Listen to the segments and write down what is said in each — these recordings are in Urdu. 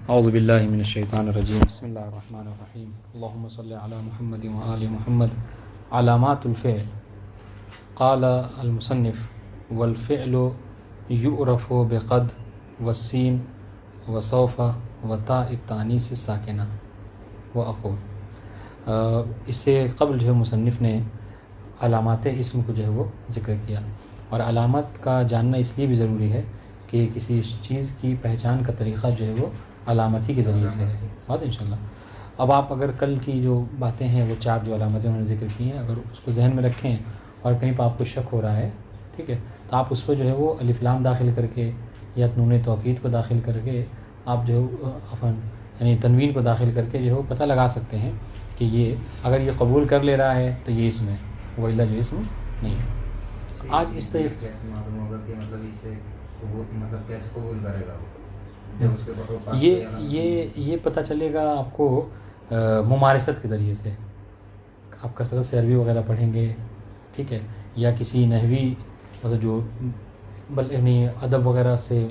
اعوذ باللہ من الشیطان الرجیم بسم اللہ الرحمن الرحیم اللہم صلی علی محمد وآل محمد علامات الفعل قال المصنف والفعل یعرف بقد والسین وسوف وتاء التانیث الساکنہ واقول۔ اس سے قبل جو ہے مصنف نے علامات اسم کو جو ہے وہ ذکر کیا، اور علامت کا جاننا اس لیے بھی ضروری ہے کہ کسی چیز کی پہچان کا طریقہ جو ہے وہ علامت ہی کے ذریعے سے ہے، بات انشاءاللہ۔ اب آپ اگر کل کی جو باتیں ہیں وہ چار جو علامتیں انہوں نے ذکر کی ہیں، اگر اس کو ذہن میں رکھیں اور کہیں پہ آپ کو شک ہو رہا ہے، ٹھیک ہے، تو آپ اس کو جو ہے وہ الف لام داخل کر کے یا نون توکید کو داخل کر کے آپ جو یعنی تنوین کو داخل کر کے جو ہے وہ پتہ لگا سکتے ہیں کہ یہ اگر یہ قبول کر لے رہا ہے تو یہ اسم ہے، وہ الا جو اسم نہیں ہے۔ آج اس طریقے سے معلوم ہوگا کہ مطلب اسے مطلب کیسے قبول کرے گا یہ پتہ چلے گا آپ کو ممارست کے ذریعے سے۔ آپ کثرت سے عربی وغیرہ پڑھیں گے، ٹھیک ہے، یا کسی نحوی مطلب جو یعنی ادب وغیرہ سے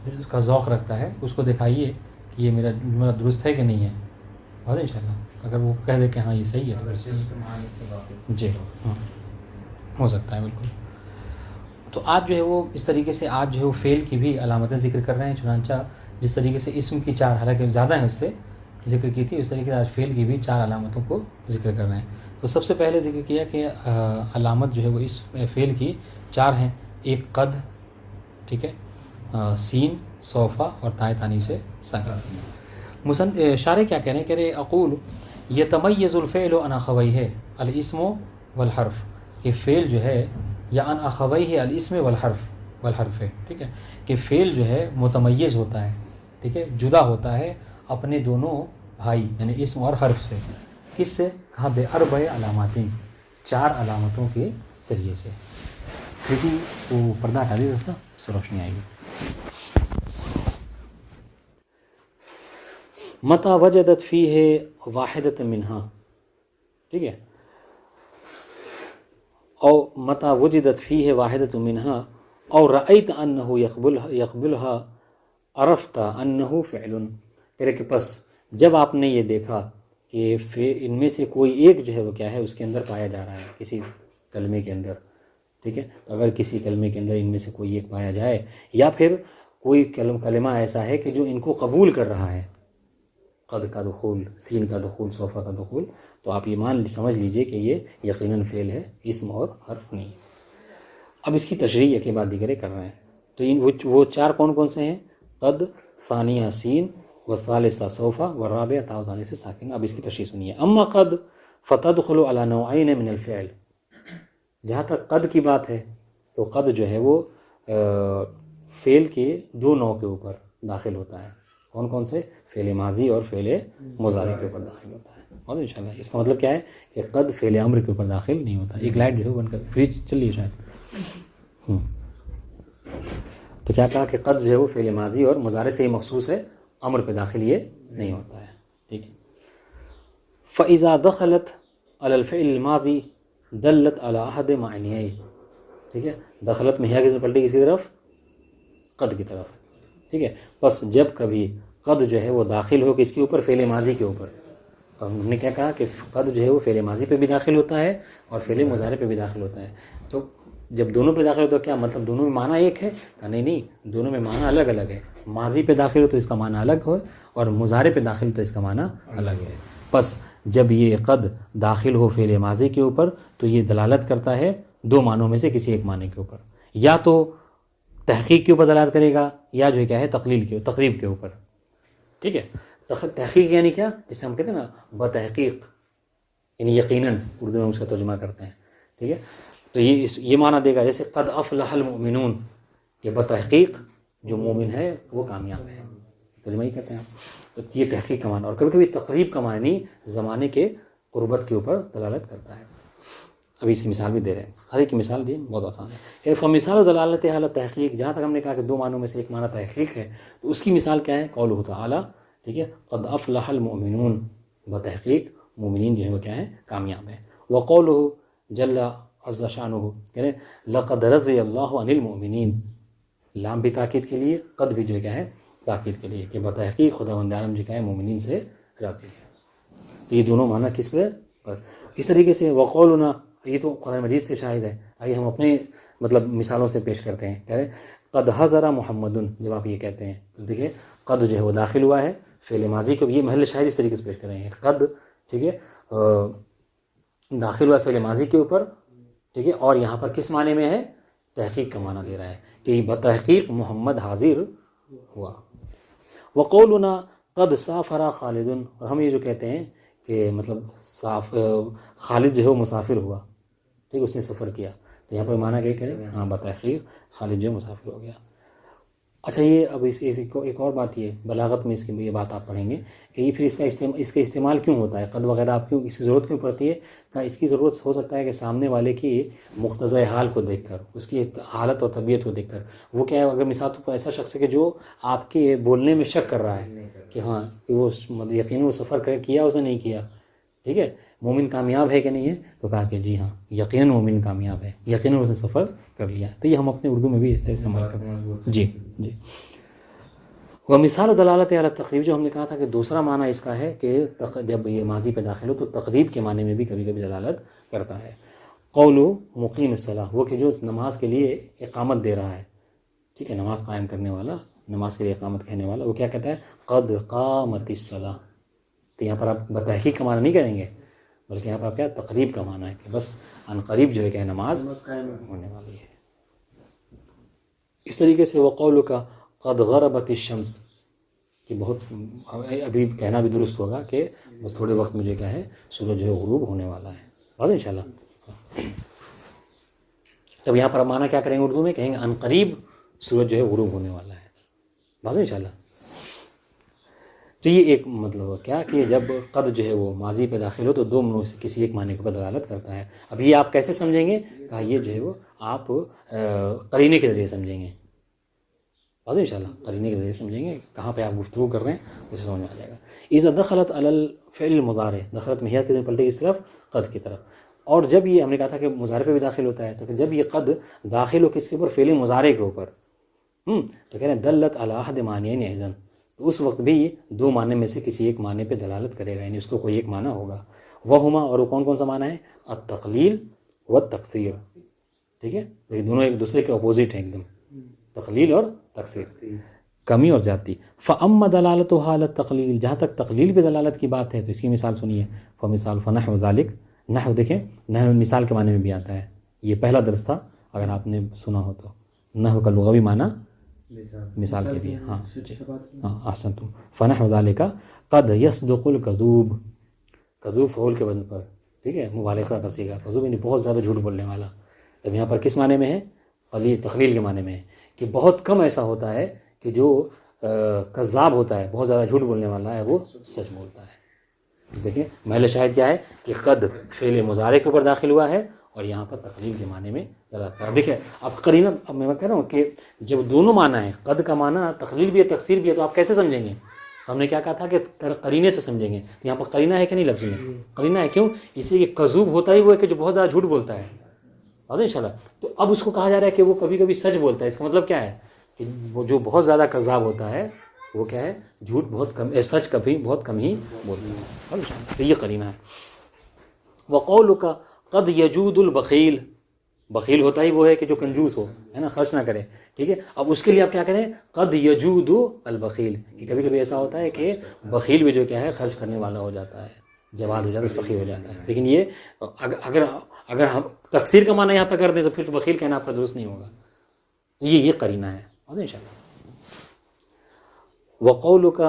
اس کا ذوق رکھتا ہے، اس کو دکھائیے کہ یہ میرا جملہ درست ہے کہ نہیں ہے، بہت انشاءاللہ اگر وہ کہہ دے کہ ہاں یہ صحیح ہے تو جی ہاں ہو سکتا ہے بالکل۔ تو آج جو ہے وہ اس طریقے سے آج جو ہے وہ فعل کی بھی علامتیں ذکر کر رہے ہیں، چنانچہ جس طریقے سے اسم کی چار، حالانکہ زیادہ ہیں اس سے ذکر کی تھی، اس طریقے سے آج فعل کی بھی چار علامتوں کو ذکر کر رہے ہیں۔ تو سب سے پہلے ذکر کیا کہ علامت جو ہے وہ اس فعل کی چار ہیں، ایک قد، ٹھیک ہے، سین، صوفہ اور تائے تانی سے ساکن۔ شارح کیا کہہ رہے ہیں، کہہ رہے اقول یتمیز الفعل عن اخویہ الاسم والحرف، کہ فعل جو ہے یا عن اخویہ الاسم والحرف ہے، ٹھیک ہے، کہ فعل جو ہے متمیز ہوتا ہے، ٹھیک ہے، جدا ہوتا ہے اپنے دونوں بھائی یعنی اسم اور حرف سے۔ کس سے؟ کہاں بے اربع علامات، چار علامتوں کے ذریعے سے۔ کیونکہ وہ پردہ ہٹا دے دوستوں، اس سے روشنی آئے گی۔ متى وجدت فيه واحدة منها، ٹھیک ہے، او متى وجدت فيه واحدة منها او رأيت انه يقبلها عرفت انه فعل، کہ پس جب آپ نے یہ دیکھا کہ ان میں سے کوئی ایک جو ہے وہ کیا ہے اس کے اندر پایا جا رہا ہے، کسی کلمے کے اندر، ٹھیک ہے، تو اگر کسی کلمے کے اندر ان میں سے کوئی ایک پایا جائے یا پھر کوئی کلمہ ایسا ہے کہ جو ان کو قبول کر رہا ہے، قد کا دخول، سین کا دخول، صوفہ کا دخول، تو آپ ایمان سمجھ لیجئے کہ یہ یقیناً فعل ہے، اسم اور حرف نہیں۔ اب اس کی تشریح ایک بعد دیگرے کر رہے ہیں، تو وہ چار کون کون سے ہیں؟ قد، ثانیہ سین، والثالثہ صوفہ، والرابعہ تاء ثانیہ سے ساکن۔ اب اس کی تشریح سنیے۔ اما قد فتدخل علی نوعین من الفعل، جہاں تک قد کی بات ہے تو قد جو ہے وہ فعل کے دو نوع کے اوپر داخل ہوتا ہے۔ کون کون سے؟ فعل ماضی اور فعل مضارع کے اوپر داخل ہوتا ہے، اور انشاءاللہ اس کا مطلب کیا ہے کہ قد فعل امر کے اوپر داخل نہیں ہوتا۔ ایک لائٹ جو ہے بن کر فریج چل رہی ہے شاید، تو کیا کہا کہ قد جو ہے وہ فعل ماضی اور مضارع سے ہی مخصوص ہے، امر پہ داخل یہ نہیں ہوتا ہے، ٹھیک ہے۔ فَإِذَا دَخَلَتْ عَلَى الْفِعْلِ الْمَاضِي دَلَّتْ عَلَى أَحَدِ مَعْنِيَيْهِ، ٹھیک ہے، دخلت میں ہے کسی پلٹی کسی طرف؟ قد کی طرف، ٹھیک ہے۔ بس جب کبھی قد جو ہے وہ داخل ہو کس کے اوپر؟ فعل ماضی کے اوپر، اور ہم نے کیا کہا کہ قد جو ہے وہ فعل ماضی پہ بھی داخل ہوتا ہے اور فعل مضارع پہ بھی داخل ہوتا ہے۔ تو جب دونوں پہ داخل ہوتا ہے کیا مطلب دونوں میں معنی ایک ہے؟ نہیں، دونوں میں معنی الگ الگ ہے۔ ماضی پہ داخل ہو تو اس کا معنی الگ ہو، اور مضارع پہ داخل ہو تو اس کا معنی الگ ہے۔ بس جب یہ قد داخل ہو فعل ماضی کے اوپر تو یہ دلالت کرتا ہے دو معنوں میں سے کسی ایک معنی کے اوپر، یا تو تحقیق کے اوپر دلالت کرے گا، یا جو کیا ہے تقریب کے اوپر، ٹھیک ہے۔ تحقیق یعنی کیا؟ جسے ہم کہتے ہیں نا بتحقیق، یعنی یقیناً، اردو میں اس کا ترجمہ کرتے ہیں، ٹھیک ہے۔ تو یہ معنی دے گا جیسے قد افلح المؤمنون، کہ بتحقیق جو مومن ہے وہ کامیاب ہے، ترجمہ ہی کہتے ہیں تو یہ تحقیق کا معنی، اور کبھی کبھی تقریب کا معنی زمانے کے قربت کے اوپر دلالت کرتا ہے۔ ابھی اس کی مثال بھی دے رہے ہیں، ہر ایک کی مثال دی، بہت آسان ہے کہ فمثال دلالت حالت تحقیق، جہاں تک ہم نے کہا کہ دو معنوں میں سے ایک معنی تحقیق ہے، تو اس کی مثال کیا ہے؟ قولہ تعالی، ٹھیک ہے، قد افلح المؤمنون، بتحقیق مومنین جو ہے وہ کیا ہے؟ کامیاب ہے۔ وقولہ جل عز شانہ، کہہ لقد رضی اللہ عن المؤمنین، لام بھی تاکید کے لیے، قد بھی جو ہے کیا ہے؟ تاکید کے لیے کہ بتحقیق خداوند عالم جو ہے مومنین سے راضی ہے. تو یہ دونوں معنی کس پہ؟ اس طریقے سے وقولنا، یہ تو قرآن مجید سے شاہد ہے. آئیے ہم اپنے مطلب مثالوں سے پیش کرتے ہیں. کہہ رہے قد حضر محمد، جب آپ یہ کہتے ہیں تو دیکھیے قد جو ہے وہ داخل ہوا ہے فعل ماضی کو، یہ محل شاہد اس طریقے سے پیش کر رہے ہیں. قد ٹھیک ہے داخل ہوا فعل ماضی کے اوپر، ٹھیک ہے، اور یہاں پر کس معنی میں ہے؟ تحقیق کا معنی دے رہا ہے کہ بتحقیق محمد حاضر ہوا. وقولنا قد سافر خالد، اور ہم یہ جو کہتے ہیں کہ مطلب خالد جو ہے وہ مسافر ہوا، ٹھیک، اس نے سفر کیا. تو یہاں پر معنی کیا کریں؟ ہاں بتحقیق خالد جو مسافر ہو گیا. اچھا یہ اب ایک اور بات، یہ بلاغت میں اس کی یہ بات آپ پڑھیں گے کہ یہ پھر اس کا استعمال کیوں ہوتا ہے؟ قد وغیرہ آپ کیوں اس کی ضرورت کیوں پڑتی ہے؟ کہ اس کی ضرورت ہو سکتا ہے کہ سامنے والے کی مقتضی حال کو دیکھ کر، اس کی حالت اور طبیعت کو دیکھ کر. وہ کیا ہے، اگر مثال تو ایسا شخص ہے کہ جو آپ کے بولنے میں شک کر رہا ہے کہ ہاں کہ وہ یقیناً وہ سفر کیا اسے نہیں کیا، ٹھیک ہے، مومن کامیاب ہے کہ نہیں ہے؟ تو کہا کہ جی ہاں یقیناً مومن کامیاب ہے، یقیناً اس نے سفر کر لیا. تو یہ ہم اپنے اردو میں بھی ایسے استعمال کرتے ہیں. جی جی. وہ مثال دلالت علی تقریب، جو ہم نے کہا تھا کہ دوسرا معنی اس کا ہے کہ جب یہ ماضی پہ داخل ہو تو تقریب کے معنی میں بھی کبھی کبھی دلالت کرتا ہے. قول مقیم الصلاۃ، وہ کہ جو نماز کے لیے اقامت دے رہا ہے، ٹھیک ہے، نماز قائم کرنے والا، نماز کے لیے اقامت کہنے والا، وہ کیا کہتا ہے؟ قد قامت الصلاۃ. تو یہاں پر آپ بتحقیق کا معنی نہیں کریں گے، بلکہ یہاں پر آپ کیا تقریب کا معنی ہے کہ بس ان قریب جو ہے کہ نماز ہونے والی ہے. اس طریقے سے وقول کا قد غربت الشمس، کہ بہت ابھی کہنا بھی درست ہوگا کہ بس تھوڑے وقت میں جو کیا ہے سورج جو ہے غروب ہونے والا ہے. بس انشاءاللہ. تب یہاں پر معنی کیا کریں گے اردو میں؟ کہیں گے ان قریب سورج جو ہے غروب ہونے والا ہے. بس انشاءاللہ. تو یہ ایک مطلب کیا کہ جب قد جو ہے وہ ماضی پہ داخل ہو تو دو منوں سے کسی ایک معنی کو دلالت کرتا ہے. اب یہ آپ کیسے سمجھیں گے؟ کہا یہ جو ہے وہ آپ قرینے کے ذریعے سمجھیں گے. بس انشاءاللہ قرینے کے ذریعے سمجھیں گے، کہاں پہ آپ گفتگو کر رہے ہیں اسے سمجھ میں آ جائے گا. اذا دخلت علی الفعل المضارع، دخلت محیط کے پلٹے اس طرف قد کی طرف. اور جب یہ ہم نے کہا تھا کہ مضارع پہ بھی داخل ہوتا ہے، تو جب یہ قد داخل ہو کس کے اوپر؟ فعل مضارع کے اوپر، تو کہہ رہے ہیں دلت علی احد معنیین اذن، تو اس وقت بھی دو معنی میں سے کسی ایک معنی پہ دلالت کرے گا، یعنی اس کو کوئی ایک معنی ہوگا. وہما، اور وہ کون کون سا معنی ہے؟ التقلیل والتکثیر. ٹھیک ہے، لیکن دونوں ایک دوسرے کے اپوزٹ ہیں ایک دم، تقلیل اور تکثیر، کمی اور زیادتی. فاما دلالتها على التقلیل، جہاں تک تقلیل پہ دلالت کی بات ہے تو اس کی مثال سنیے. فمثال فنحو ذلک، نحو دیکھیں، نحو مثال کے معنی میں بھی آتا ہے. یہ پہلا درس تھا اگر آپ نے سنا ہو تو. نحو کا لغوی معنی مثال کے لیے. ہاں احسنتم. فنحو ذلک قد یصدق الکذوب، کذوب فعول کے وزن پر، ٹھیک ہے، مبالغہ کا صیغہ. کذوب یعنی بہت زیادہ جھوٹ بولنے والا. اب یہاں پر کس معنی میں ہے؟ تخلیل کے معنی میں ہے کہ بہت کم ایسا ہوتا ہے کہ جو کذاب ہوتا ہے، بہت زیادہ جھوٹ بولنے والا ہے، وہ سچ بولتا ہے. دیکھیں محل شاہد کیا ہے کہ قد فعل مضارع کے اوپر داخل ہوا ہے اور یہاں پر تقلیل کے معنی میں دلالت کرتا ہے. دیکھیں اب قرینہ، اب میں کہہ رہا ہوں کہ جب دونوں معنی ہیں، قد کا معنی تقلیل بھی ہے تکثیر بھی ہے، تو آپ کیسے سمجھیں گے؟ ہم نے کیا کہا تھا کہ قرینے سے سمجھیں گے. یہاں پر قرینہ ہے کہ نہیں؟ لفظ میں قرینہ ہے. کیوں؟ اس لیے کہ کذوب ہوتا ہی وہ ہے کہ جو بہت زیادہ جھوٹ بولتا ہے. انشاءاللہ. تو اب اس کو کہا جا رہا ہے کہ وہ کبھی کبھی سچ بولتا ہے. اس کا مطلب کیا ہے کہ وہ جو بہت زیادہ کذاب ہوتا ہے وہ کیا ہے؟ جھوٹ بہت کم، سچ کبھی بہت کم ہی بولتا ہے. تو یہ قرینہ ہے. وقولک قد یجود البخیل، بخیل ہوتا ہی وہ ہے کہ جو کنجوس ہو، ہے نا، خرچ نہ کرے. ٹھیک ہے، اب اس کے لیے آپ کیا کریں؟ قد یجود البخیل، کہ کبھی کبھی ایسا ہوتا ہے کہ بخیل بھی جو کیا ہے خرچ کرنے والا ہو جاتا ہے، جواد ہو جاتا ہے، سخی ہو جاتا ہے. لیکن یہ اگر ہم تکثیر کا معنی یہاں پہ کر دیں تو پھر تو بخیل کہنا آپ کا درست نہیں ہوگا. یہ قرینہ ہے انشاءاللہ. وقولک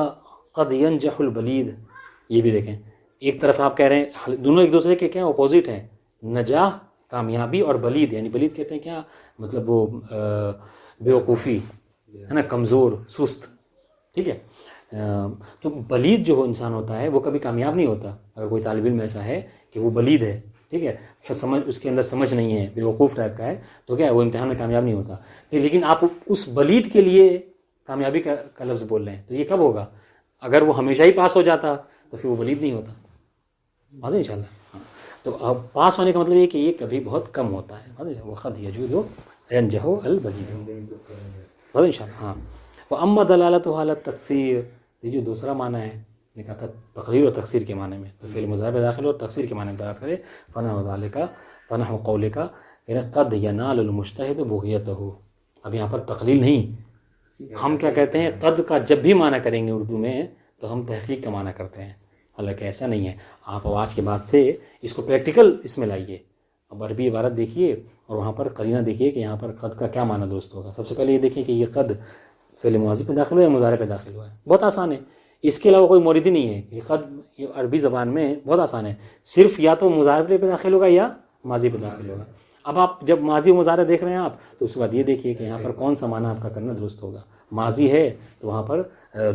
قد ینجح البلید، یہ بھی دیکھیں ایک طرف آپ کہہ رہے ہیں، دونوں ایک دوسرے کے کیا اپوزٹ ہیں. نجاح کامیابی، اور بلید یعنی بلید کہتے ہیں کیا مطلب وہ بیوقوفی ہے نا، کمزور، سست. ٹھیک ہے، تو بلید جو انسان ہوتا ہے وہ کبھی کامیاب نہیں ہوتا. اگر کوئی طالب علم ایسا ہے کہ وہ بلید ہے، ٹھیک ہے، سمجھ اس کے اندر سمجھ نہیں ہے، بیوقوف ٹائپ کا ہے، تو کیا وہ امتحان میں کامیاب نہیں ہوتا. لیکن آپ اس بلید کے لیے کامیابی کا لفظ بول رہے ہیں، تو یہ کب ہوگا؟ اگر وہ ہمیشہ ہی پاس ہو جاتا تو پھر وہ بلید نہیں ہوتا. واضح انشاءاللہ. تو اب پاس ہونے کا مطلب یہ کہ یہ کبھی بہت کم ہوتا ہے. وقد یجود ینجح البلید. واضح انشاءاللہ. ہاں. وَأَمَّا دَلَالَتُهُ عَلَى التَّقْصِيرِ، یہ جو دوسرا معنی ہے، نے کہا تھا تقریر اور تقصیر کے معنی میں، تو فعل مضارع میں داخل ہو اور تقصیر کے معنی میں دلالت کرے. فَنَحْوُ ذَلِكَ فَنَحْوُ قَوْلِكَ قَدْ يَنَالُ الْمُجْتَهِدُ بُغْيَتَهُ. اب یہاں پر تقلیل نہیں، ہم کیا کہتے ہیں قد کا جب بھی معنی کریں گے اردو میں تو ہم تحقیق کا معنی کرتے ہیں، حالانکہ ایسا نہیں ہے. آپ آج کے بعد سے اس کو پریکٹیکل اس میں لائیے. اب عربی عبارت دیکھیے اور وہاں پر قرینہ دیکھیے کہ یہاں پر قد کا کیا معنی دوست ہوگا. سب سے پہلے یہ دیکھیں کہ یہ قد فعل ماضی پہ داخل ہوا یا مضارع پہ داخل ہوا ہے. بہت آسان ہے، اس کے علاوہ کوئی مورد ہی نہیں ہے. یہ قد یہ عربی زبان میں بہت آسان ہے، صرف یا تو مضارع پہ داخل ہوگا یا ماضی پہ داخل ہوگا. اب آپ جب ماضی و مضارع دیکھ رہے ہیں آپ تو اس کے بعد یہ دیکھیے کہ یہاں پر کون سا معنی آپ کا کرنا درست ہوگا. ماضی ہے تو وہاں پر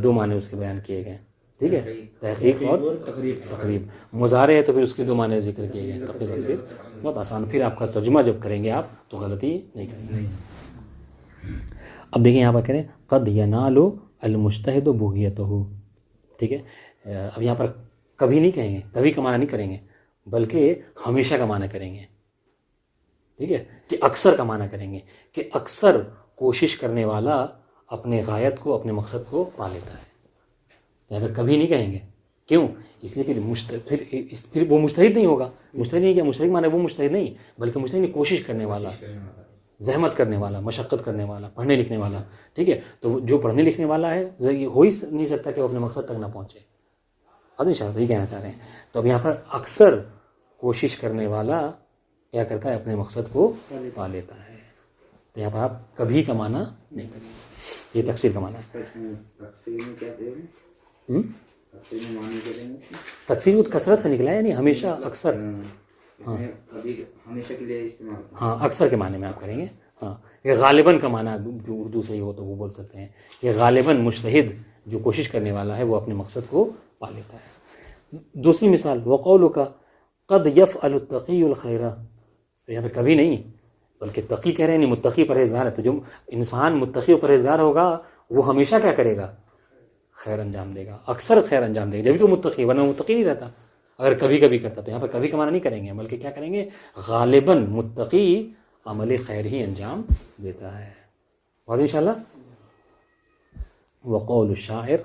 دو معنی اس کے بیان کیے گئے، ٹھیک ہے، تحقیق اور تقریب. مضارع ہے تو پھر اس کے دو معنی ذکر کیے گئے، تقریب اور تقریب. بہت آسان. پھر آپ کا ترجمہ جب کریں گے آپ تو غلطی نہیں کریں گے. اب دیکھیں یہاں پر کریں قد ینال المجتہد بغیتہ، ٹھیک ہے. اب یہاں پر کبھی نہیں کہیں گے، کبھی کا معنی نہیں کریں گے، بلکہ ہمیشہ کا معنی کریں گے، ٹھیک ہے، کہ اکثر کا معنی کریں گے، کہ اکثر کوشش کرنے والا اپنے غایت کو، اپنے مقصد کو پا لیتا ہے. یہاں پہ کبھی نہیں کہیں گے. کیوں؟ اس لیے کہ پھر وہ مجتہد نہیں ہوگا. مجتہد نہیں کیا، مجتہد معنی وہ مجتہد نہیں بلکہ مجتہد نہیں کوشش کرنے والا، زحمت کرنے والا، مشقت کرنے والا، پڑھنے لکھنے والا، ٹھیک ہے. تو جو پڑھنے لکھنے والا ہے یہ ہو ہی نہیں سکتا کہ وہ اپنے مقصد تک نہ پہنچے. اب ان شاء اللہ یہ کہنا چاہ رہے ہیں. تو اب یہاں پر اکثر کوشش کرنے والا کیا کرتا ہے، اپنے مقصد کو پا لیتا ہے. تو یہاں پر آپ کبھی کا معنی نہیں کریں. یہ تقصیر کا معنی ہے. تقصیر کثرت سے نکلا ہے، یعنی ہمیشہ، اکثر. ہاں اکثر کے معنی میں آپ کریں گے. ہاں یہ غالباً کا معنی جو اردو سے ہی ہو تو وہ بول سکتے ہیں کہ غالباً مجتہد جو کوشش کرنے والا ہے وہ اپنے مقصد کو پا لیتا ہے. دوسری مثال وقولک قد یفعل التقی الخیر. یہاں پہ کبھی نہیں بلکہ تقی کہہ رہے ہیں، متقی پرہیزگار ہے. تو جو انسان متقی و پرہیزگار ہوگا وہ ہمیشہ کیا کرے گا، خیر انجام دے گا، اکثر خیر انجام دے گا. جبھی تو متقی، ورنہ متقی نہیں رہتا اگر کبھی کبھی کرتا. تو یہاں پر کبھی کا معنی نہیں کریں گے بلکہ کیا کریں گے، غالباً متقی عمل خیر ہی انجام دیتا ہے. واضح انشاءاللہ. وقول الشاعر،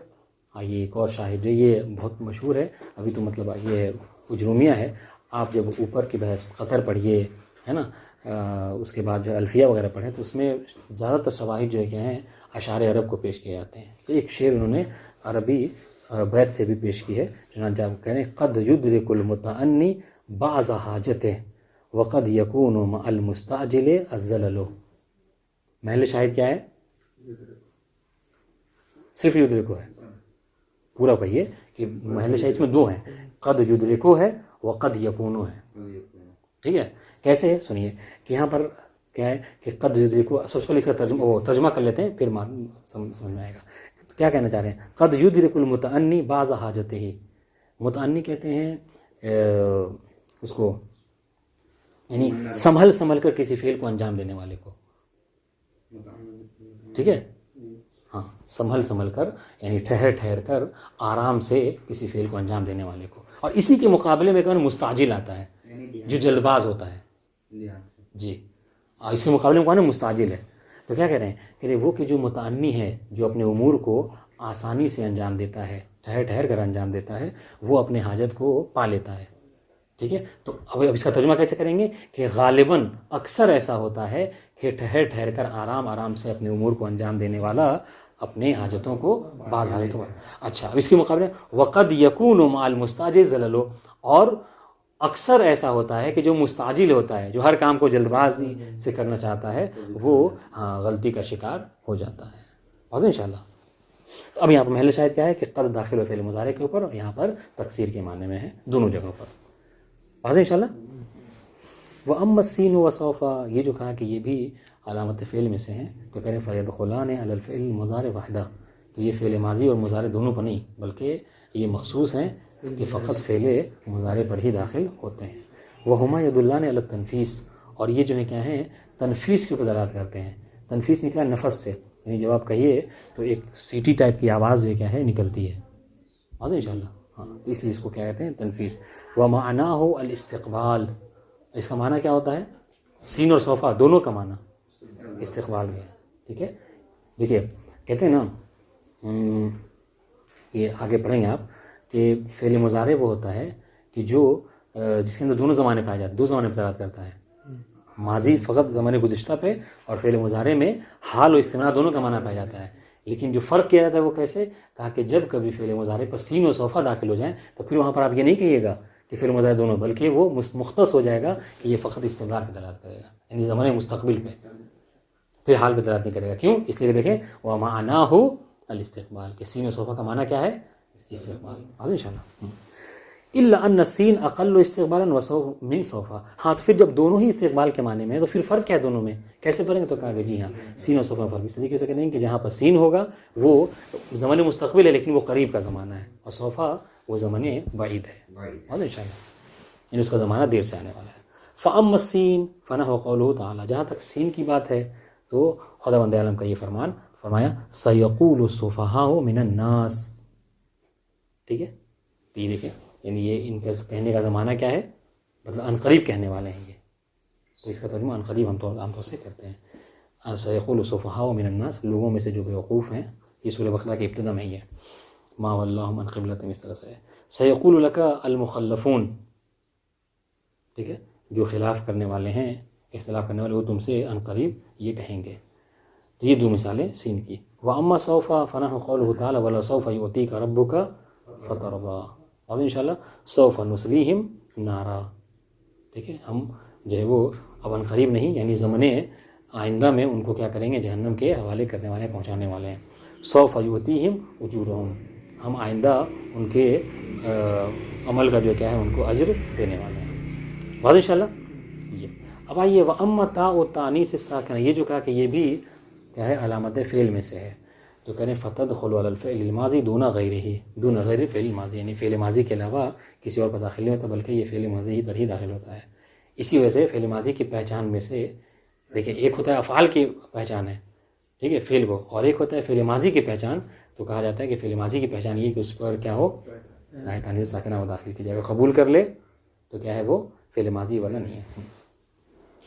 آئیے ایک اور شاعر جو یہ بہت مشہور ہے ابھی تو، مطلب یہ اجرومیہ ہے. آپ جب اوپر کی بحث قطر پڑھیے ہے نا، اس کے بعد جو الفیہ وغیرہ پڑھیں تو اس میں زیادہ تر شواہد جو ہے کیا ہیں، اشعار عرب کو پیش کیے جاتے ہیں. تو ایک شعر انہوں نے عربی بیت سے بھی پیش کی ہے. چنانچہ آپ کہہ رہے ہیں قد یدرک المتعنی بعض حاجتہ وقد یکون مع المستعجل الزلل. محل شاہد کیا ہے، صرف یدرکو ہے. پورا کہیے کہ محل شاہد اس میں دو ہیں، قد یدرکو ہے وقد یکونو ہے. ٹھیک ہے، کیسے ہے سنیے کہ یہاں پر کیا ہے کہ قد یدرکو. سب سے پہلے اس کا ترجمہ کر لیتے ہیں پھر سمجھ میں آئے گا. کیا کہنا چاہ رہے ہیں، قد یدرک المتعنی بعض حاجتہ. متعنی کہتے ہیں اس کو، یعنی سنبھل کر کسی فعل کو انجام دینے والے کو. ٹھیک ہے، ہاں سنبھل کر یعنی ٹھہر کر آرام سے کسی فعل کو انجام دینے والے کو. اور اسی کے مقابلے میں کون مستعجل آتا ہے، جو جلد باز ہوتا ہے. جی، اور اس کے مقابلے میں کون مستعجل ہے. تو کیا کہہ رہے ہیں کہ وہ کہ جو متعنی ہے، جو اپنے امور کو آسانی سے انجام دیتا ہے، ٹھہر کر انجام دیتا ہے، وہ اپنے حاجت کو پا لیتا ہے. ٹھیک ہے، تو اب اس کا ترجمہ کیسے کریں گے کہ غالباً اکثر ایسا ہوتا ہے کہ ٹھہر کر آرام سے اپنے امور کو انجام دینے والا اپنے حاجتوں کو بعض حاجتوں. اچھا، اب اس کے مقابلے وقد یکون مع المستعجل زلل. اور اکثر ایسا ہوتا ہے کہ جو مستعجل ہوتا ہے، جو ہر کام کو جلد بازی سے کرنا چاہتا ہے، وہ غلطی کا شکار ہو جاتا ہے. واضح انشاءاللہ. اب یہاں پر محل شاہد کیا ہے کہ قد داخل و فعل مضارع کے اوپر، اور یہاں پر تقصیر کے معنی میں ہے دونوں جگہوں پر. واضح انشاءاللہ. وَأَمَّا السِّينُ وَسَوْفَ، یہ جو کہا کہ یہ بھی علامت فعل میں سے ہیں، تو کہہ رہے ہیں فَيَدْخُلَانِ عَلَى الْفِعْلِ الْمُضَارِعِ وَحْدَهُ. تو یہ فعل ماضی اور مضارع دونوں پر نہیں بلکہ یہ مخصوص ہیں کہ فقط فعل مضارع پر ہی داخل ہوتے ہیں. وَهُمَا يَدُلَّانِ عَلَى التَّنْفِيسِ، اور یہ جو ہے کیا ہیں، تنفیس کی دلالت کرتے ہیں. تنفیس نکلا نفس سے، یعنی جب آپ کہیے تو ایک سیٹی ٹائپ کی آواز جو کیا ہے نکلتی ہے. واضح انشاءاللہ. ہاں، تو اس لیے اس کو کیا کہتے ہیں تنفیس. وَمَعْنَاهُ الاستقبال، اس کا معنی کیا ہوتا ہے، سین اور صوفہ دونوں کا معنی استقبال میں. ٹھیک ہے، دیکھیے کہتے ہیں نا یہ آگے پڑھیں گے آپ کہ فعل مضارع وہ ہوتا ہے کہ جو جس کے اندر دونوں زمانے پائے جاتے ہیں، دو زمانے پر دلالت کرتا ہے، ماضی فقط زمانے گزشتہ پہ، اور فعل مضارع میں حال و استمرار دونوں کا معنی پایا جاتا ہے. لیکن جو فرق کیا جاتا ہے وہ کیسے؟ کہا کہ جب کبھی فعل مضارع پر سین و سوفا داخل ہو جائیں تو پھر وہاں پر آپ یہ نہیں کہیے گا کہ فعل مضارع دونوں، بلکہ وہ مختص ہو جائے گا کہ یہ فقط استمرار پہ دلالت کرے گا، یعنی زمانے مستقبل پہ، پھر حال پہ دلالت نہیں کرے گا. کیوں؟ اس لیے کہ دیکھیں وَمَعْنَاهُ الاستقبال، کہ سین و سوفا کا معنی کیا ہے؟ استقبال. ان شاء اللہ. الا ان السین اقل استقبالا من صوفا. ہاں تو پھر جب دونوں ہی استقبال کے معنی میں ہیں تو پھر فرق کیا ہے دونوں میں؟ کیسے فرق ہے؟ تو کہا کہ جی ہاں سین و صوفا میں فرق اس طریقے سے کریں گے کہ جہاں پر سین ہوگا وہ زمانے مستقبل ہے لیکن وہ قریب کا زمانہ ہے، اور صوفا وہ زمانے بعید ہے. ان شاء اللہ یعنی اس کا زمانہ دیر سے آنے والا ہے. فاما السین فنحو قوله تعالی، جہاں تک سین کی بات ہے تو خداوند عالم کا یہ فرمان فرمایا سیقول السفہاء من الناس. ٹھیک ہے، تو یہ دیکھیں یعنی یہ ان کا کہنے کا زمانہ کیا ہے؟ مطلب عنقریب کہنے والے ہیں یہ، تو اس کا ترجمہ عنقریب ہم عام طور سے کرتے ہیں. سیقول السفہاء من الناس، لوگوں میں سے جو بیوقوف ہیں. یہ سورہ بقرہ کی ابتدا میں ہی ہے. ما ولاہم عن قبلتہم، اس طرح سے ہے. سیقول لک المخلفون، ٹھیک ہے، جو خلاف کرنے والے ہیں، اختلاف کرنے والے، وہ تم سے عنقریب یہ کہیں گے. تو یہ دو مثالیں سین کی. وَأَمَّا سَوْفَ فَنَحْنُ قَوْلُهُ تَعَالَى وَلَسَوْفَ يُؤْتِيكَ رَبُّكَ فَتَرْضَىٰ. اور انشاءاللہ سوف نصلیہم نارا. ٹھیک ہے، ہم جو ہے وہ اب عنقریب نہیں یعنی زمانے آئندہ میں ان کو کیا کریں گے؟ جہنم کے حوالے کرنے والے، پہنچانے والے ہیں. سوف یؤتیہم اجورہم، ہم آئندہ ان کے عمل کا جو کیا ہے ان کو اجر دینے والے ہیں. بات انشاءاللہ. اب آئیے وَأَمَّا تَاءُ التَّأْنِیثِ السَّاکِنَہ، یہ جو کہا کہ یہ بھی کیا ہے؟ علامت فعل میں سے ہے. تو کہنے فَتَدْخُلُ عَلَى الْفِعْلِ الْمَاضِي دُونَ غَيْرِهِ، دون غیر فعل الماضی، یعنی فعل ماضی کے علاوہ کسی اور پر داخل نہیں ہوتا بلکہ یہ فعل ماضی پر ہی داخل ہوتا ہے. اسی وجہ سے فعل ماضی کی پہچان میں سے دیکھیں ایک ہوتا ہے افعال کی پہچان ہے، ٹھیک ہے، فعل کو، اور ایک ہوتا ہے فعل ماضی کی پہچان. تو کہا جاتا ہے کہ فعل ماضی کی پہچان یہ کہ اس پر کیا ہو؟ تانیث ساکنہ وہ داخل کی جائے گا. قبول کر لے تو کیا ہے وہ فعل ماضی والا نہیں ہے.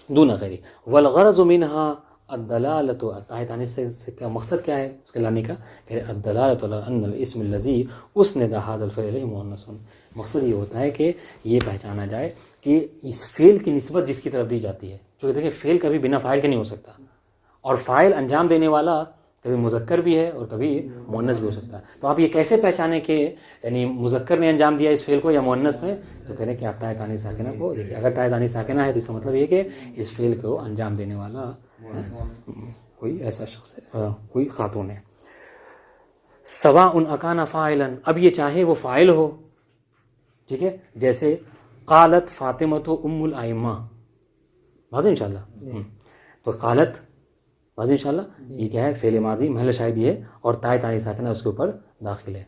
دون غیر. والغرض منها الدلالۃ، تانیث سے کا مقصد کیا ہے اس کے لانے کا؟ کہ الدلالۃ علی ان الاسم الذی اسند هذا الفعل مؤنث. مقصد یہ ہوتا ہے کہ یہ پہچانا جائے کہ اس فعل کی نسبت جس کی طرف دی جاتی ہے، چونکہ دیکھیں فعل کبھی بنا فاعل کے نہیں ہو سکتا، اور فاعل انجام دینے والا کبھی مذکر بھی ہے اور کبھی مؤنث بھی ہو سکتا ہے. تو آپ یہ کیسے پہچانیں کہ یعنی مذکر نے انجام دیا اس فعل کو یا مؤنث نے؟ تو کہہ رہے کہ آپ تائے تانیث ساکنہ کو دیکھیں. اگر تائے تانیث ساکنہ ہے تو اس کا مطلب یہ کہ اس فعل کو انجام دینے والا کوئی ایسا شخص ہے، کوئی خاتون ہے. سواء اکان فاعلا، اب یہ چاہے وہ فاعل ہو، ٹھیک ہے، جیسے قالت فاطمۃ ام الائمہ، واضح انشاءاللہ. تو قالت واضح انشاءاللہ یہ کیا ہے؟ فعل ماضی، محل شاہد یہ ہے، اور تائے تانیث ساکنہ اس کے اوپر داخل ہے.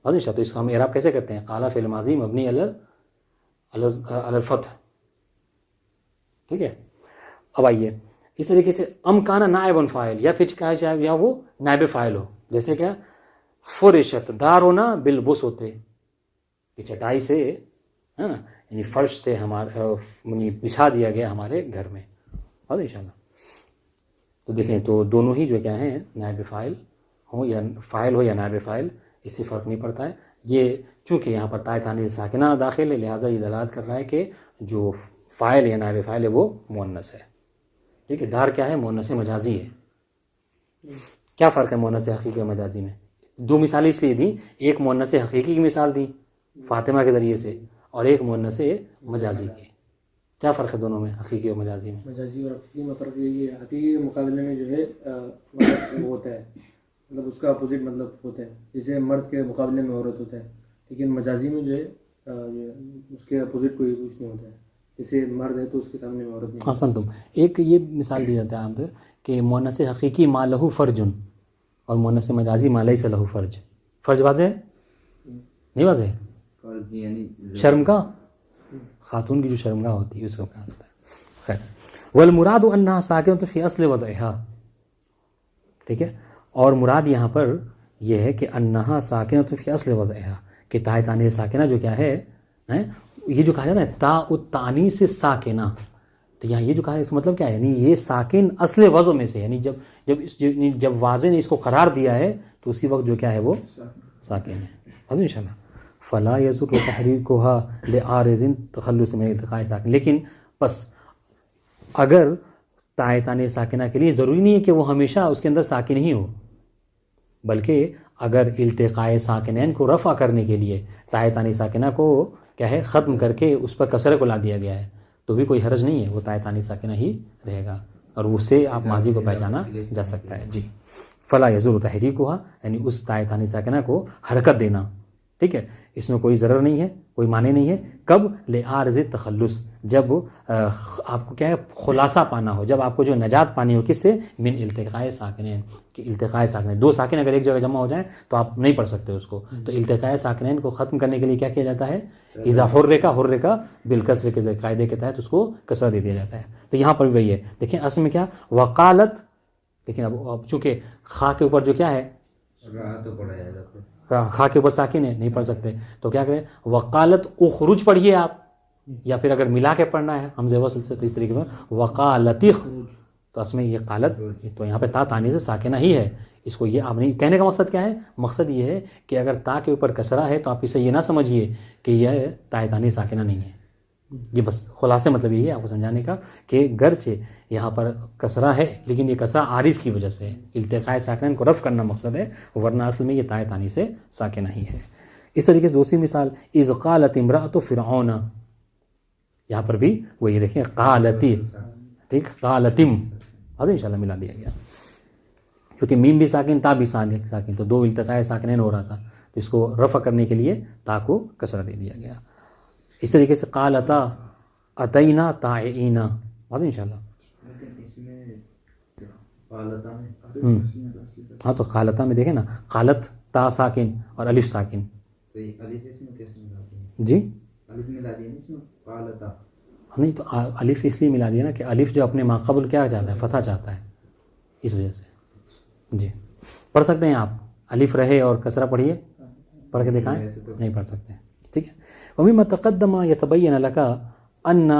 واضح انشاءاللہ. تو اس کو ہم اعراب کیسے کرتے ہیں؟ قال فعل ماضی مبنی علی الفتح. ٹھیک ہے. اب آئیے اس طریقے سے ام کانا نائب فاعل، یا پھر کہا جائے یا وہ نائب فاعل ہو، جیسے کیا فرشت دارونا بالبسط، کہ چٹائی سے یعنی فرش سے ہمارے بچھا دیا گیا ہمارے گھر میں. واضح انشاءاللہ. تو دیکھیں تو دونوں ہی جو کیا ہیں نائب فاعل ہو یا فاعل ہو یا نائب فاعل، اس سے فرق نہیں پڑتا ہے. یہ چونکہ یہاں پر تائے تانیث ساکنہ داخل ہے لہٰذا یہ دلالت کر رہا ہے کہ جو فاعل یا نائب فاعل ہے وہ مؤنث ہے. ٹھیک ہے. دار کیا ہے؟ مؤنث مجازی ہے. کیا فرق ہے مؤنث حقیقی اور مجازی میں؟ دو مثالیں اس لیے دیں، ایک مؤنث حقیقی کی مثال دی فاطمہ کے ذریعے سے، اور ایک مؤنث مجازی کی. کیا فرق ہے دونوں میں، حقیقی اور مجازی میں؟ مجازی اور حقیقی میں فرق یہ ہے، حقیقی کے مقابلے میں جو ہے وہ ہوتا ہے، مطلب اس کا اپوزٹ مطلب ہوتا ہے، جیسے مرد کے مقابلے میں عورت ہوتا ہے، لیکن مجازی میں جو ہے اس کے اپوزٹ کوئی کچھ نہیں ہوتا ہے. جیسے مرد ہے تو اس کے سامنے میں عورت نہیں. حسن تم ایک یہ مثال دی جاتا ہے عام طور کہ مؤنث حقیقی ما لہو فرجن اور مؤنث مجازی ما لیس لہو فرج. فرج واضح ہے؟ نہیں واضح ہے؟ فرج یعنی شرمگاہ، خاتون کی جو شرمگاہ ہوتی ہے اس کو کہا جاتا ہے. خیر. والمراد انہا ساکنۃ فی اصل وضعہا. ٹھیک ہے. اور مراد یہاں پر یہ ہے کہ انہا ساکنۃ فی اصل وضعہا، کہ تائے تانیث ساکنہ جو کیا ہے یہ جو کہا جاتا ہے تا التانیث ساکنہ، تو یہاں یہ جو کہا ہے اس کا مطلب کیا ہے, یعنی یہ ساکن اصل وضع میں سے, یعنی جب واضح نے اس کو قرار دیا ہے تو اسی وقت جو کیا ہے وہ ساکن ہے. ان شاء اللہ فلا یضر تحریکها لعارض تخلص من التقاء ساکن. لیکن بس اگر تائے تانی ساکنہ کے لیے ضروری نہیں ہے کہ وہ ہمیشہ اس کے اندر ساکن ہی ہو, بلکہ اگر التقاء ساکنین کو رفع کرنے کے لیے تائے تانی ساکنہ کو کیا ہے ختم کر کے اس پر کسرہ کو لا دیا گیا ہے تو بھی کوئی حرج نہیں ہے, وہ تائے تانی ساکنہ ہی رہے گا اور اس سے آپ ماضی کو پہچانا جا سکتا ہے. جی فلا یضر تحریکها, یعنی اس تائے تانی ساکنہ کو حرکت دینا, ٹھیک ہے, اس میں کوئی ضرر نہیں ہے, کوئی معنی نہیں ہے. کب؟ لعارض تخلص, جب آپ کو کیا ہے خلاصہ پانا ہو, جب آپ کو جو نجات پانی ہو, کس سے؟ من التقاء ساکنین, کہ التقاء ساکنین, دو ساکن اگر ایک جگہ جمع ہو جائیں تو آپ نہیں پڑھ سکتے اس کو, تو التقاء ساکنین کو ختم کرنے کے لیے کیا کیا جاتا ہے؟ اذا حرک بالکسر کے قاعدے کے تحت اس کو کسرہ دے دیا جاتا ہے. تو یہاں پر بھی وہی ہے, دیکھیں اصل میں کیا وقالت, لیکن اب چونکہ خا کے اوپر جو کیا ہے تو پڑھا جائے گا, خا کے اوپر ساکن ہے, نہیں پڑھ سکتے, تو کیا کریں وقالت اخرج پڑھیے آپ, یا پھر اگر ملا کے پڑھنا ہے حمزہ وصل سے تو اس طریقے سے وقالت, تو اس میں یہ قالت, تو یہاں پہ تا تانی سے ساکنہ ہی ہے. اس کو یہ آپ نہیں کہنے کا مقصد کیا ہے, مقصد یہ ہے کہ اگر تا کے اوپر کسرہ ہے تو آپ اسے یہ نہ سمجھیے کہ یہ تائے تانی ساکنہ نہیں ہے. یہ بس خلاصے مطلب یہی ہے آپ کو سمجھانے کا کہ گرچہ یہاں پر کسرہ ہے لیکن یہ کسرہ عارض کی وجہ سے, التقاء ساکنین کو رفع کرنا مقصد ہے, ورنہ اصل میں یہ تائے تانی سے ساکنہ ہی ہے. اس طریقے سے دوسری مثال اذ قالت امرأۃ فرعون, یہاں پر بھی وہ یہ دیکھیں قالتی, ٹھیک, قالتم, آج انشاءاللہ ملا دیا گیا, کیونکہ میم بھی ساکن تا بھی ساکن, تو دو التقاء ساکنین ہو رہا تھا, تو اس کو رفع کرنے کے لیے تا کو کسرہ دے دیا گیا. اس طریقے سے قالتا اتینا طائعینا, آج انشاءاللہ. ہاں تو قالتا میں دیکھیں نا, قالت تا ساکن اور الف ساکن, جی نہیں تو الف اس لیے ملا دیا نا کہ الف جو اپنے ماقبل کیا چاہتا ہے, فتح چاہتا ہے, اس وجہ سے. جی پڑھ سکتے ہیں آپ, الف رہے اور کسرہ پڑھیے, پڑھ کے دکھائیں, نہیں پڑھ سکتے, ٹھیک ہے. ومما تقدم يتبين لك ان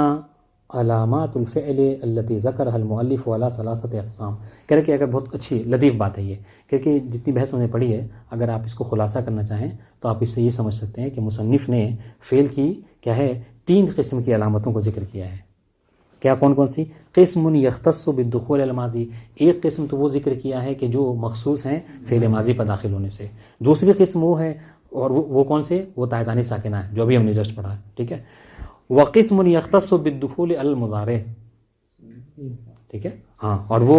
علامات الفعل التي ذكرها المؤلف على ثلاثه اقسام. کہہ رہے کہ اگر بہت اچھی لطیف بات ہے یہ, کہ جتنی بحث ہم نے پڑھی ہے اگر آپ اس کو خلاصہ کرنا چاہیں تو آپ اس سے یہ سمجھ سکتے ہیں کہ مصنف نے فعل کی کیا ہے 3 قسم کی علامتوں کو ذکر کیا ہے. کیا کون کون سی؟ قسم یختص بالدخول الماضی, ایک قسم تو وہ ذکر کیا ہے کہ جو مخصوص ہیں فعل ماضی پر داخل ہونے سے. دوسری قسم وہ ہے, اور وہ کون سے؟ وہ تائے تانی ساکنہ ہے جو ابھی ہم نے جسٹ پڑھا ہے, ٹھیک ہے. وقسم یختص بالدخول المضارع, ٹھیک ہے, ہاں, اور وہ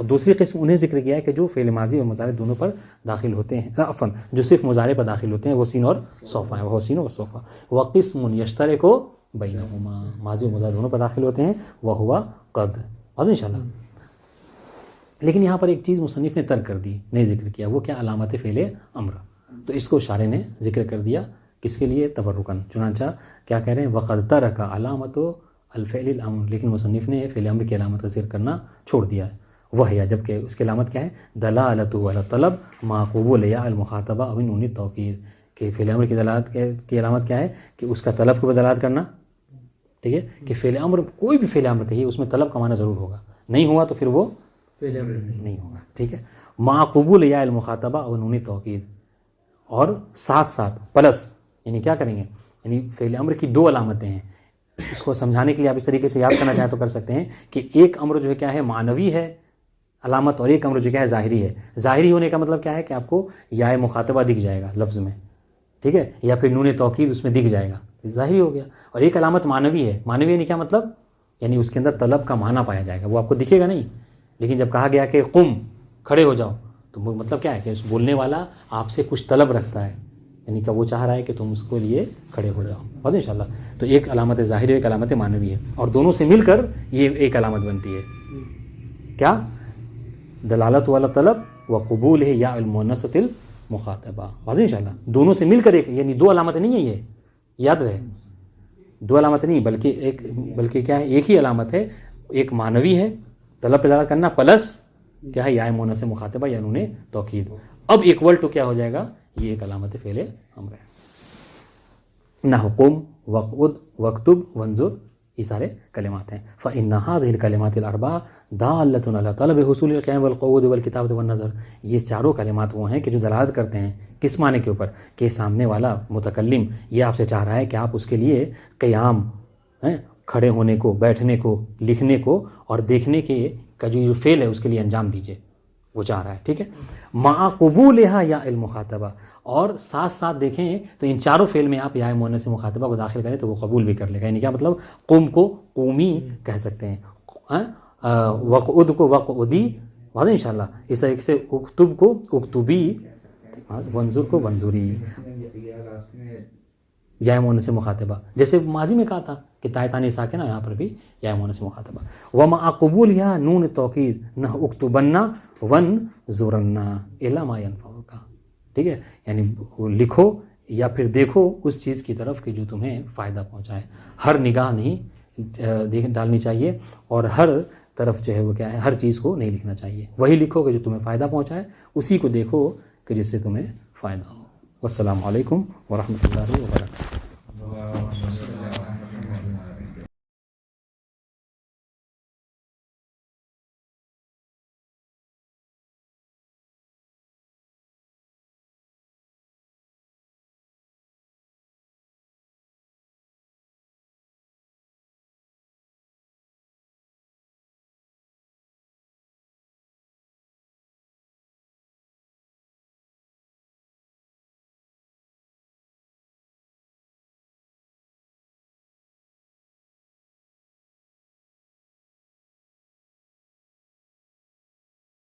دوسری قسم انہیں ذکر کیا ہے کہ جو فعل ماضی اور مضارع دونوں پر داخل ہوتے ہیں, عفوا جو صرف مضارع پر داخل ہوتے ہیں, وہ سین اور صوفہ ہیں, وہ سین و صوفہ. وقسم یشترک بینہما, ماضی اور مضارع دونوں پر داخل ہوتے ہیں, وہو قد, آج انشاءاللہ. لیکن یہاں پر ایک چیز مصنف نے ترک کر دی, نہیں ذکر کیا, وہ کیا؟ علامت فعل امر. تو اس کو شارح نے ذکر کر دیا, کس کے لیے؟ تبرکن. چنانچہ کیا کہہ رہے ہیں وقد ترک علامت الفعل الامر, لیکن مصنف نے فعل امر کی علامت کا ذکر کرنا چھوڑ دیا ہے. وہ ہے, جبکہ اس کی علامت کیا ہے؟ دلالت علی الطلب مع قبول یا المخاطبہ او نون التوکید, کہ فعل امر کی علامت کیا ہے کہ اس کا طلب کو دلالت کرنا, ٹھیک ہے, کہ فعل امر کوئی بھی فعل امر کہیے اس میں طلب کا معنی ضرور ہوگا, نہیں ہوا تو پھر وہ فعل امر نہیں ہوگا, ٹھیک ہے. مع قبول یا المخاطبہ او نون التوکید, اور ساتھ ساتھ پلس, یعنی کیا کریں گے, یعنی فعل امر کی 2 علامتیں ہیں. اس کو سمجھانے کے لیے آپ اس طریقے سے یاد کرنا چاہیں تو کر سکتے ہیں کہ ایک امر جو ہے کیا ہے معنوی ہے علامت, اور ایک امر جو کیا ہے ظاہری ہے. ظاہری ہونے کا مطلب کیا ہے کہ آپ کو یا مخاطبہ دکھ جائے گا لفظ میں, ٹھیک ہے, یا پھر نون توکید اس میں دکھ جائے گا, ظاہری ہو گیا. اور ایک علامت معنوی ہے, معنوی یعنی کیا مطلب, یعنی اس کے اندر طلب کا معنی پایا جائے گا, وہ آپ کو دکھے گا نہیں, لیکن جب کہا گیا کہ قم, کھڑے ہو جاؤ, تو مطلب کیا ہے کہ اس بولنے والا آپ سے کچھ طلب رکھتا ہے, یعنی کہ وہ چاہ رہا ہے کہ تم اس کو لیے کھڑے ہو جاؤ, بس انشاءاللہ. تو ایک علامت ظاہری ہے, ایک علامت معنوی ہے, اور دونوں سے مل کر یہ ایک علامت بنتی ہے. کیا؟ دلالت والا طلب و قبول ہے یا المؤنثۃ المخاطبہ, بس انشاءاللہ. دونوں سے مل کر ایک, یعنی 2 علامتیں نہیں ہیں, یہ یاد رہے, 2 علامتیں نہیں بلکہ کیا ہے ایک ہی علامت ہے. ایک معنوی ہے طلب پیدا کرنا, پلس کیا ہے یا مؤنث مخاطبہ یا نون توکید. اب ایکول ٹو کیا ہو جائے گا, یہ ایک علامت فعل امر ہے. نحو قم وقعد وکتب وانظر یہ سارے کلمات ہیں. فإن هذه الكلمات الأربع دالة على طلب حصول القيام والقعود والكتابة والنظر. یہ چاروں کلمات وہ ہیں کہ جو دلالت کرتے ہیں کس معنی کے اوپر کہ سامنے والا متکلم یہ آپ سے چاہ رہا ہے کہ آپ اس کے لیے قیام کھڑے ہونے کو, بیٹھنے کو, لکھنے کو اور دیکھنے کے کا جو فعل ہے اس کے لیے انجام دیجیے, وہ چاہ رہا ہے. ٹھیک ہے. مع قبولها یا المخاطبہ, اور ساتھ ساتھ دیکھیں تو ان چاروں فعل میں آپ یا مؤنث مخاطبہ کو داخل کریں تو وہ قبول بھی کر لے گا. یعنی کیا مطلب, قم کو قومی کہہ سکتے ہیں, وقعد کو وقعدی, واضح انشاءاللہ. اس طریقے سے اکتب کو اکتبی, وانظر کو وانظری, یا مؤنث مخاطبہ. جیسے ماضی میں کہا تھا کہ تائتانی ساکنہ, یہاں پر بھی یا مؤنث مخاطبہ. ومع قبولها نون توکید نہ اکتبن وانظرن الا ما ينفعک. ٹھیک ہے, یعنی لکھو یا پھر دیکھو اس چیز کی طرف کہ جو تمہیں فائدہ پہنچائے. ہر نگاہ نہیں ڈالنی چاہیے اور ہر طرف جو ہے وہ کیا ہے, ہر چیز کو نہیں لکھنا چاہیے. وہی لکھو کہ جو تمہیں فائدہ پہنچائے, اسی کو دیکھو کہ جس سے تمہیں فائدہ ہو. والسلام علیکم ورحمۃ اللہ وبرکاتہ.